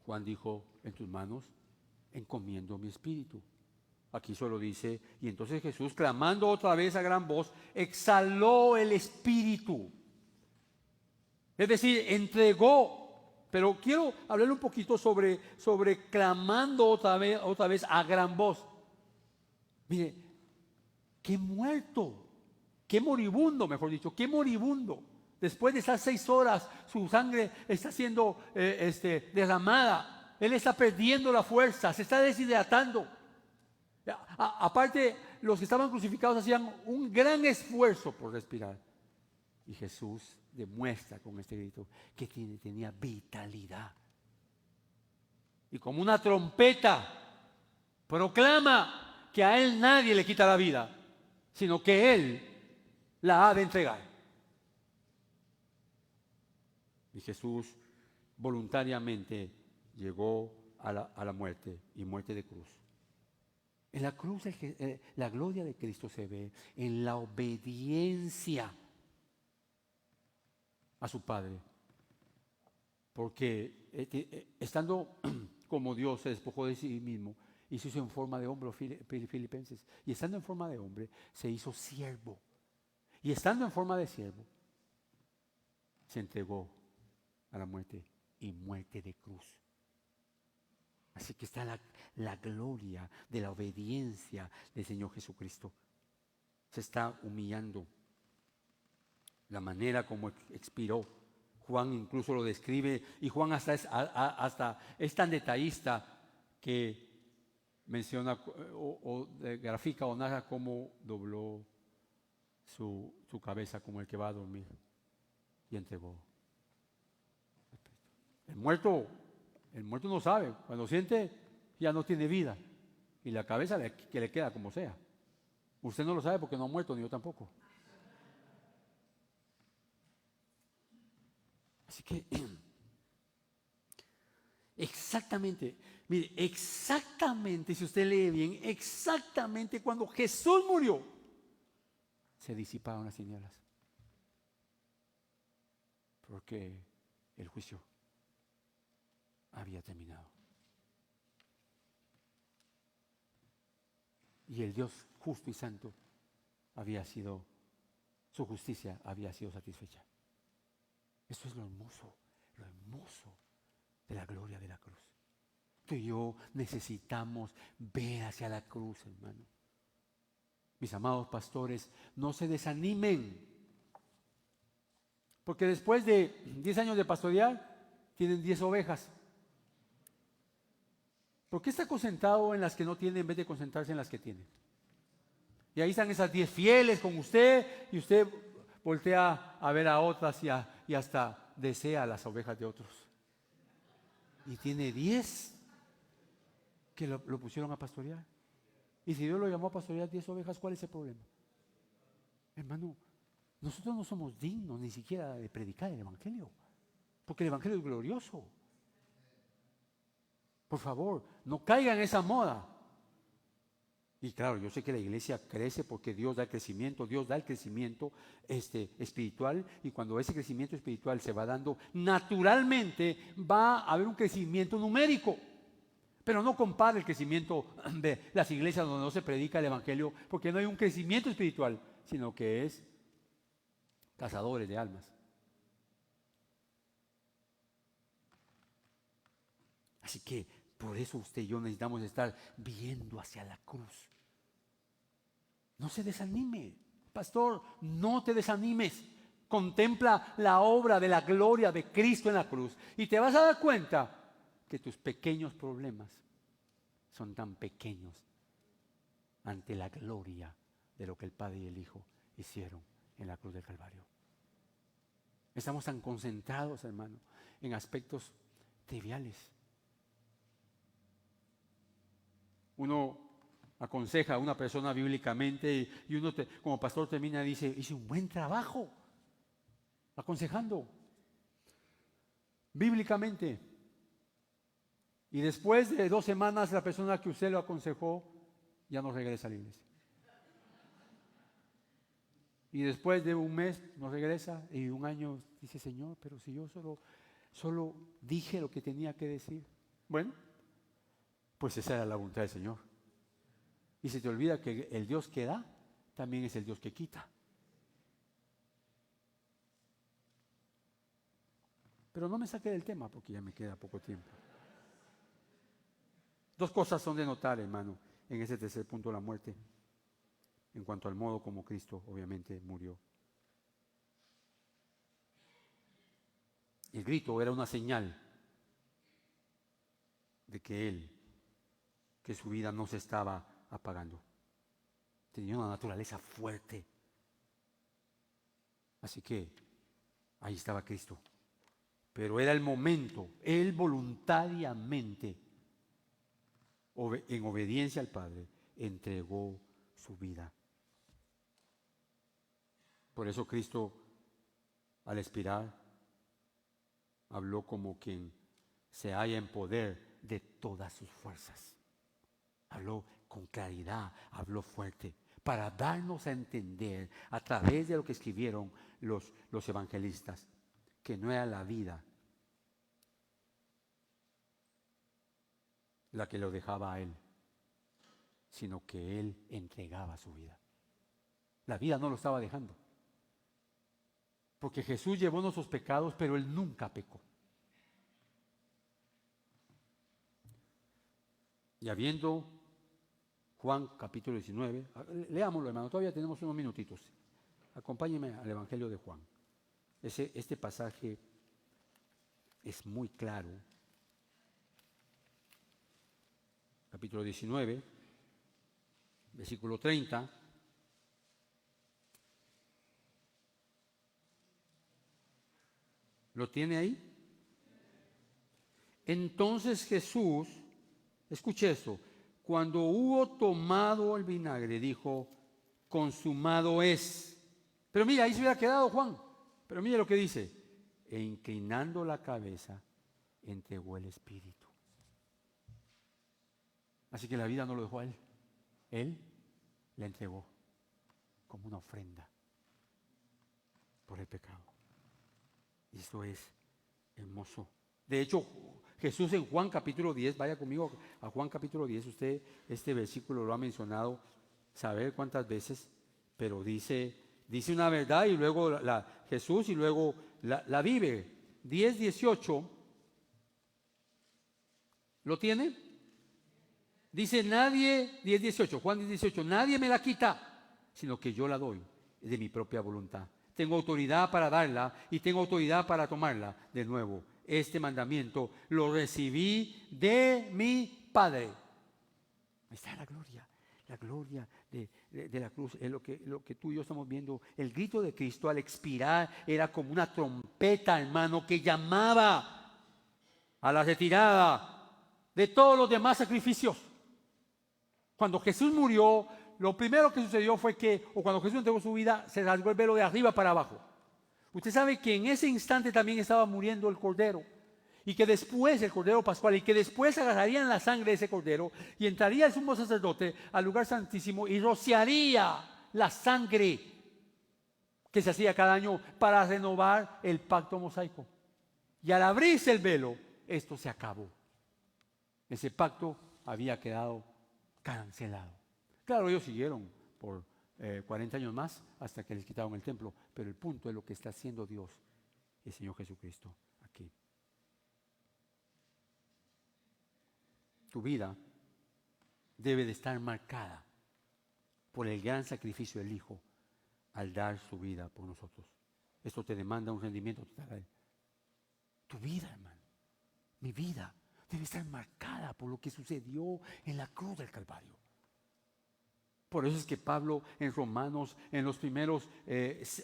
Juan dijo, en tus manos encomiendo mi espíritu. Aquí solo dice, y entonces Jesús, clamando otra vez a gran voz, exhaló el espíritu. Es decir, entregó. Pero quiero hablar un poquito sobre clamando otra vez a gran voz. Mire, qué muerto, qué moribundo, mejor dicho, qué moribundo. Después de esas 6 horas, su sangre está siendo derramada. Él está perdiendo la fuerza, se está deshidratando. Aparte, los que estaban crucificados hacían un gran esfuerzo por respirar. Y Jesús demuestra con este grito que tenía vitalidad. Y como una trompeta, proclama que a él nadie le quita la vida, sino que él la ha de entregar. Y Jesús voluntariamente llegó a la muerte, y muerte de cruz. En la cruz la gloria de Cristo se ve en la obediencia a su Padre. Porque estando como Dios se despojó de sí mismo y se hizo en forma de hombre, Filipenses. Y estando en forma de hombre se hizo siervo. Y estando en forma de siervo se entregó a la muerte, y muerte de cruz. Así que está la gloria de la obediencia del Señor Jesucristo. Se está humillando. La manera como expiró, Juan incluso lo describe, y Juan hasta es tan detallista que menciona o grafica o narra cómo dobló su cabeza como el que va a dormir y entregó. El muerto no sabe, cuando siente ya no tiene vida, y la cabeza que le queda como sea. Usted no lo sabe porque no ha muerto, ni yo tampoco. Así que, exactamente, mire, exactamente, si usted lee bien, exactamente cuando Jesús murió, se disiparon las tinieblas. Porque el juicio había terminado. Y el Dios justo y santo su justicia había sido satisfecha. Eso es lo hermoso de la gloria de la cruz. Tú y yo necesitamos ver hacia la cruz, hermano. Mis amados pastores, no se desanimen. Porque después de 10 años de pastorear, tienen 10 ovejas. ¿Por qué está concentrado en las que no tiene en vez de concentrarse en las que tiene? Y ahí están esas 10 fieles con usted, y usted voltea a ver a otras y hasta desea las ovejas de otros. Y tiene 10 que lo pusieron a pastorear. Y si Dios lo llamó a pastorear 10 ovejas, ¿cuál es el problema? Hermano, nosotros no somos dignos ni siquiera de predicar el Evangelio, porque el Evangelio es glorioso. Por favor, no caigan en esa moda. Y claro, yo sé que la iglesia crece porque Dios da el crecimiento espiritual, y cuando ese crecimiento espiritual se va dando, naturalmente va a haber un crecimiento numérico. Pero no compare el crecimiento de las iglesias donde no se predica el Evangelio, porque no hay un crecimiento espiritual, sino que es cazadores de almas. Así que por eso usted y yo necesitamos estar viendo hacia la cruz. No se desanime, pastor, no te desanimes. Contempla la obra de la gloria de Cristo en la cruz y te vas a dar cuenta que tus pequeños problemas son tan pequeños ante la gloria de lo que el Padre y el Hijo hicieron en la cruz del Calvario. Estamos tan concentrados, hermano, en aspectos triviales. Uno aconseja a una persona bíblicamente y uno como pastor termina y dice, hice un buen trabajo aconsejando bíblicamente. Y después de 2 semanas la persona que usted lo aconsejó ya no regresa a la iglesia. Y después de 1 mes no regresa, y 1 año dice, Señor, pero si yo solo dije lo que tenía que decir. Bueno, pues esa era la voluntad del Señor. Y se te olvida que el Dios que da también es el Dios que quita. Pero no me saqué del tema porque ya me queda poco tiempo. 2 cosas son de notar, hermano, en ese tercer punto de la muerte, en cuanto al modo como Cristo obviamente murió. El grito era una señal de que su vida no se estaba apagando. Tenía una naturaleza fuerte. Así que ahí estaba Cristo. Pero era el momento, Él voluntariamente, en obediencia al Padre, entregó su vida. Por eso Cristo, al expirar, habló como quien se halla en poder de todas sus fuerzas. Habló con claridad, habló fuerte, para darnos a entender a través de lo que escribieron los evangelistas, que no era la vida la que lo dejaba a él, sino que él entregaba su vida. La vida no lo estaba dejando, porque Jesús llevó nuestros pecados, pero él nunca pecó. Y habiendo Juan capítulo 19, leámoslo, hermano, todavía tenemos unos minutitos. Acompáñenme al Evangelio de Juan. Este pasaje es muy claro. Capítulo 19, versículo 30. ¿Lo tiene ahí? Entonces Jesús, escuche esto, cuando hubo tomado el vinagre, dijo, consumado es. Pero mira, ahí se hubiera quedado Juan. Pero mire lo que dice. E inclinando la cabeza, entregó el espíritu. Así que la vida no lo dejó a él. Él la entregó como una ofrenda por el pecado. Y esto es hermoso. De hecho, Jesús en Juan capítulo 10, vaya conmigo a Juan capítulo 10, usted este versículo lo ha mencionado, saber cuántas veces, pero dice una verdad y luego Jesús y luego la vive. 10:18, ¿lo tiene? Dice nadie, 10:18, Juan 10:18, nadie me la quita, sino que yo la doy de mi propia voluntad. Tengo autoridad para darla y tengo autoridad para tomarla de nuevo. Este mandamiento lo recibí de mi Padre. Ahí está la gloria de la cruz. Es lo que tú y yo estamos viendo. El grito de Cristo al expirar era como una trompeta, hermano, que llamaba a la retirada de todos los demás sacrificios. Cuando Jesús murió, lo primero que sucedió fue que, o cuando Jesús entregó su vida, se rasgó el velo de arriba para abajo. Usted sabe que en ese instante también estaba muriendo el Cordero, y que después el Cordero Pascual, y que después agarrarían la sangre de ese Cordero, y entraría el sumo sacerdote al lugar santísimo y rociaría la sangre que se hacía cada año para renovar el pacto mosaico. Y al abrirse el velo, esto se acabó. Ese pacto había quedado cancelado. Claro, ellos siguieron por 40 años más hasta que les quitaron el templo, pero el punto es lo que está haciendo Dios, el Señor Jesucristo, aquí. Tu vida debe de estar marcada por el gran sacrificio del Hijo al dar su vida por nosotros. Esto te demanda un rendimiento total. Tu vida, hermano, mi vida debe estar marcada por lo que sucedió en la cruz del Calvario. Por eso es que Pablo en Romanos, en los primeros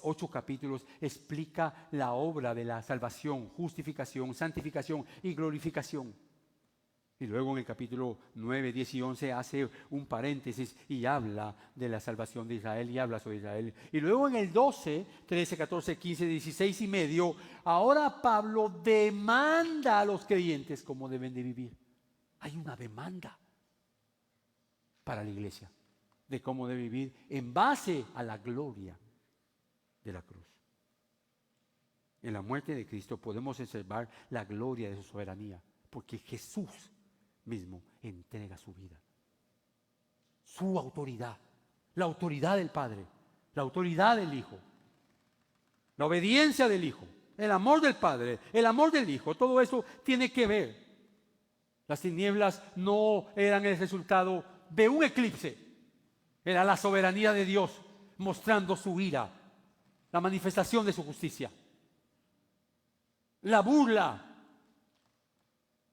8 capítulos, explica la obra de la salvación, justificación, santificación y glorificación. Y luego en el capítulo 9, 10 y 11 hace un paréntesis y habla de la salvación de Israel y habla sobre Israel. Y luego en el 12, 13, 14, 15, 16 y medio, ahora Pablo demanda a los creyentes cómo deben de vivir. Hay una demanda para la iglesia de cómo debe vivir en base a la gloria de la cruz. En la muerte de Cristo podemos observar la gloria de su soberanía, porque Jesús mismo entrega su vida, su autoridad, la autoridad del Padre, la autoridad del Hijo, la obediencia del Hijo, el amor del Padre, el amor del Hijo. Todo eso tiene que ver. Las tinieblas no eran el resultado de un eclipse, era la soberanía de Dios mostrando su ira, la manifestación de su justicia. La burla,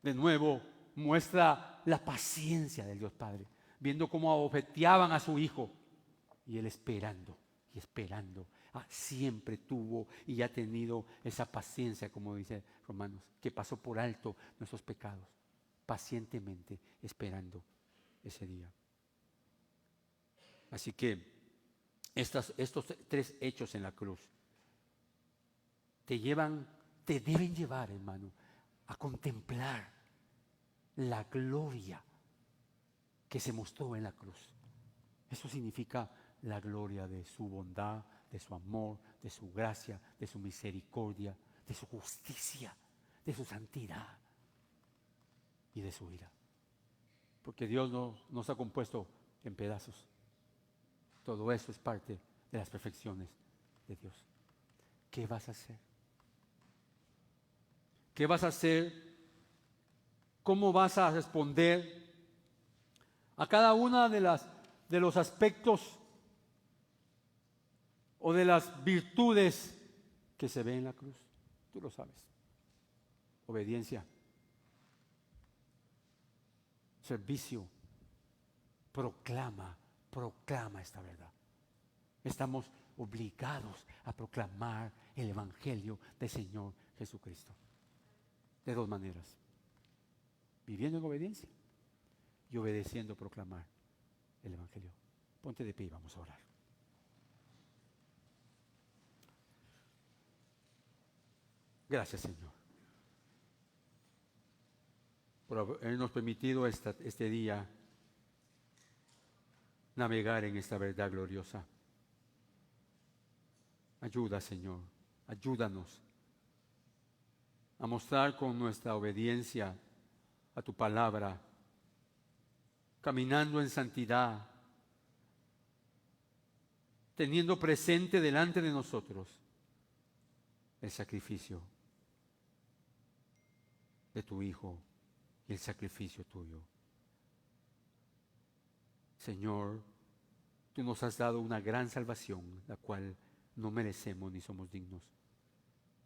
de nuevo, muestra la paciencia del Dios Padre, viendo cómo abofeteaban a su Hijo y Él esperando y esperando. Siempre tuvo y ha tenido esa paciencia, como dice Romanos, que pasó por alto nuestros pecados, pacientemente esperando ese día. Así que estos 3 hechos en la cruz te deben llevar, hermano, a contemplar la gloria que se mostró en la cruz. Eso significa la gloria de su bondad, de su amor, de su gracia, de su misericordia, de su justicia, de su santidad y de su ira. Porque Dios no nos ha compuesto en pedazos. Todo eso es parte de las perfecciones de Dios. ¿Qué vas a hacer? ¿Qué vas a hacer? ¿Cómo vas a responder a cada una de los aspectos o de las virtudes que se ven en la cruz? Tú lo sabes. Obediencia, servicio, proclama esta verdad. Estamos obligados a proclamar el Evangelio del Señor Jesucristo. De 2 maneras. Viviendo en obediencia y obedeciendo proclamar el Evangelio. Ponte de pie y vamos a orar. Gracias, Señor, por habernos permitido este día navegar en esta verdad gloriosa. Ayuda, Señor, ayúdanos a mostrar con nuestra obediencia a tu palabra, caminando en santidad, teniendo presente delante de nosotros el sacrificio de tu Hijo y el sacrificio tuyo. Señor, tú nos has dado una gran salvación, la cual no merecemos ni somos dignos,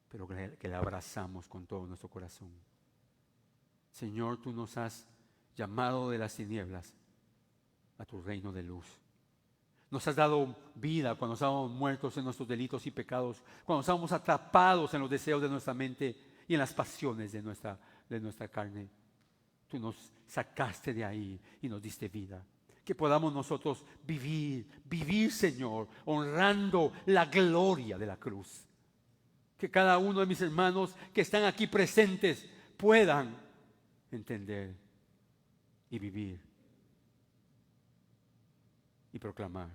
pero que la abrazamos con todo nuestro corazón. Señor, tú nos has llamado de las tinieblas a tu reino de luz. Nos has dado vida cuando estábamos muertos en nuestros delitos y pecados, cuando estábamos atrapados en los deseos de nuestra mente y en las pasiones de nuestra carne. Tú nos sacaste de ahí y nos diste vida. Que podamos nosotros vivir, Señor, honrando la gloria de la cruz. Que cada uno de mis hermanos que están aquí presentes puedan entender y vivir y proclamar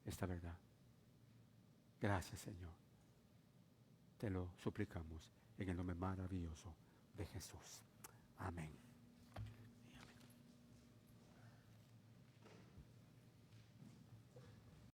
esta verdad. Gracias, Señor. Te lo suplicamos en el nombre maravilloso de Jesús. Amén.